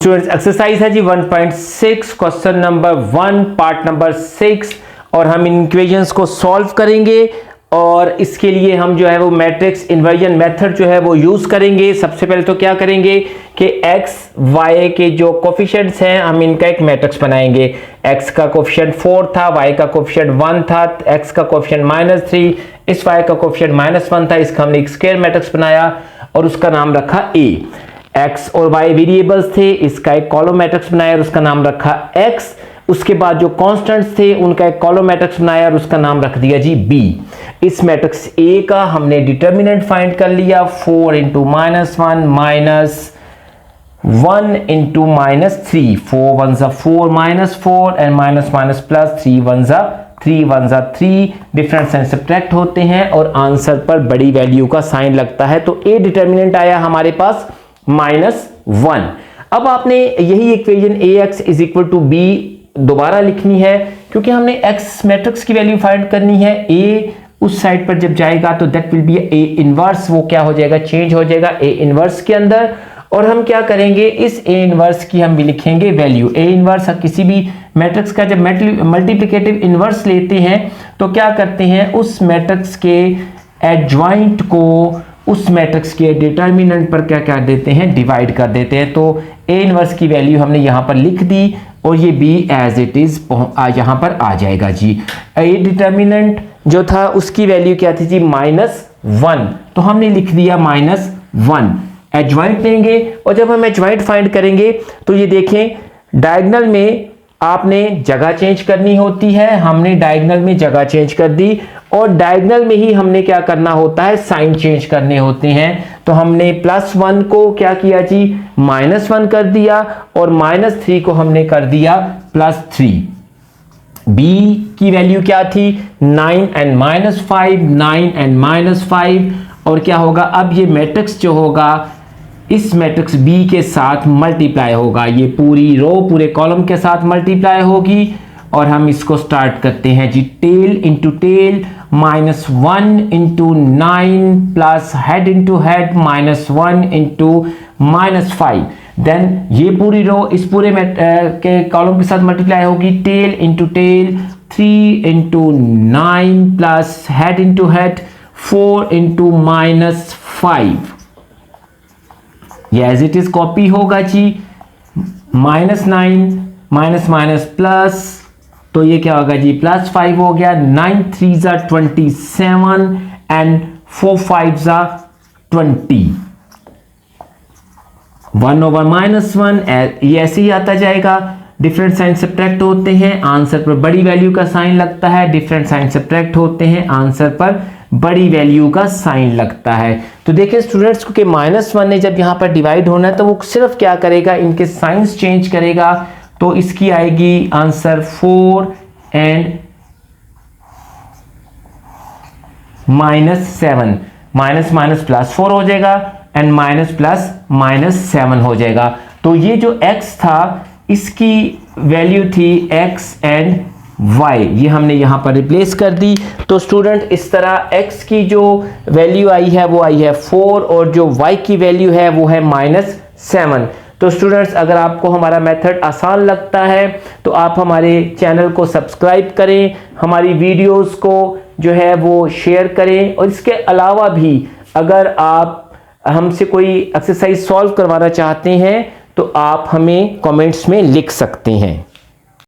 Students exercise है जी 1.6 question number 1 part number 6 और हम इन इक्वेशंस को सॉल्व करेंगे और इसके लिए हम जो है वो मैट्रिक्स इन्वर्जन मेथड जो है वो यूज करेंगे। सबसे पहले तो क्या करेंगे कि x y के जो कोफिशिएंट्स हैं हम इनका एक मैट्रिक्स बनाएंगे। x का कोफिशिएंट 4 था, y का कोफिशिएंट 1 था, x का कोफिशिएंट -3, इस y का कोफिशिएंट -1 था। इसका हमने एक स्क्वायर मैट्रिक्स बनाया और उसका नाम रखा A। x और y वेरिएबल्स थे, इसका एक कॉलम मैट्रिक्स बनाया और उसका नाम रखा x। उसके बाद जो कांस्टेंट्स थे उनका एक कॉलम मैट्रिक्स बनाया और उसका नाम रख दिया जी b। इस मैट्रिक्स A का हमने डिटर्मिनेंट फाइंड कर लिया 4 × -1 -1 × -3, 4 1 4 -4 and minus plus 3 1 3 difference and subtract होते हैं और आंसर पर बड़ी वैल्यू का साइन लगता है। तो A डिटर्मिनेंट आया हमारे पास -1। अब आपने यही इक्वेशन ax = b दोबारा लिखनी है क्योंकि हमने x मैट्रिक्स की वैल्यू फाइंड करनी है। a उस साइड पर जब जाएगा तो that will be a inverse, वो क्या हो जाएगा, चेंज हो जाएगा a इनवर्स के अंदर। और हम क्या करेंगे, इस a इनवर्स की हम भी लिखेंगे वैल्यू। a इनवर्स किसी भी मैट्रिक्स का जब मल्टीप्लिकेटिव इनवर्स लेते हैं तो क्या करते हैं, उस मैट्रिक्स के एडजॉइंट को उस मैट्रिक्स के डिटर्मिनेंट पर क्या कर देते हैं, डिवाइड कर देते हैं। तो a इनवर्स की वैल्यू हमने यहाँ पर लिख दी और ये b एज इट इज यहाँ पर आ जाएगा जी। a डिटर्मिनेंट जो था उसकी वैल्यू क्या थी जी, -1, तो हमने लिख दिया -1। एडजॉइंट लेंगे और जब हम एडजॉइंट फाइंड करेंगे तो ये देखें डायगोनल में आपने जगह चेंज करनी होती है, हमने डायगोनल में जगह चेंज कर दी और डायगोनल में ही हमने क्या करना होता है, साइन चेंज करने होते हैं। तो हमने +1 को क्या किया जी, -1 कर दिया और -3 को हमने कर दिया +3। b की वैल्यू क्या थी, 9 एंड -5, 9 एंड -5 और क्या होगा, अब ये मैट्रिक्स जो होगा इस मैट्रिक्स B के साथ मल्टीप्लाई होगा, ये पूरी रो पूरे कॉलम के साथ मल्टीप्लाई होगी। और हम इसको स्टार्ट करते हैं जी, tail into tail -1 × 9 plus head into head -1 × -5। Then ये पूरी रो इस पूरे के कॉलम के साथ मल्टीप्लाई होगी, tail into tail 3 × 9 plus head into head 4 × -5। ये एज इट इज कॉपी होगा जी, -9 माइनस प्लस, तो ये क्या होगा जी, +5 हो गया। 9 3 = 27 एंड 4 5 = 20। 1/-1 ये ऐसे ही आता जाएगा। डिफरेंट साइन सब्ट्रैक्ट होते हैं, आंसर पर बड़ी वैल्यू का साइन लगता है। डिफरेंट साइन सब्ट्रैक्ट होते हैं, आंसर पर बड़ी वैल्यू का साइन लगता है। तो देखिए स्टूडेंट्स, क्योंकि -1 ने जब यहाँ पर डिवाइड होना है तो वो सिर्फ क्या करेगा, इनके साइंस चेंज करेगा। तो इसकी आएगी आंसर 4 एंड -7, माइनस +4 हो जाएगा एंड -+- 7 हो जाएगा। तो ये जो x था इसकी वैल्यू थी x एंड y, ये हमने यहाँ पर रिप्लेस कर दी। तो स्टूडेंट इस तरह x की जो वैल्यू आई है वो आई है 4 और जो y की वैल्यू है वो है -7। तो स्टूडेंट्स, अगर आपको हमारा मेथड आसान लगता है तो आप हमारे चैनल को सब्सक्राइब करें, हमारी वीडियोस को जो है वो शेयर करें और इसके अलावा भी अगर आप हमसे कोई एक्सरसाइज सॉल्व करवाना चाहते हैं तो आप हमें कमेंट्स में लिख सकते हैं।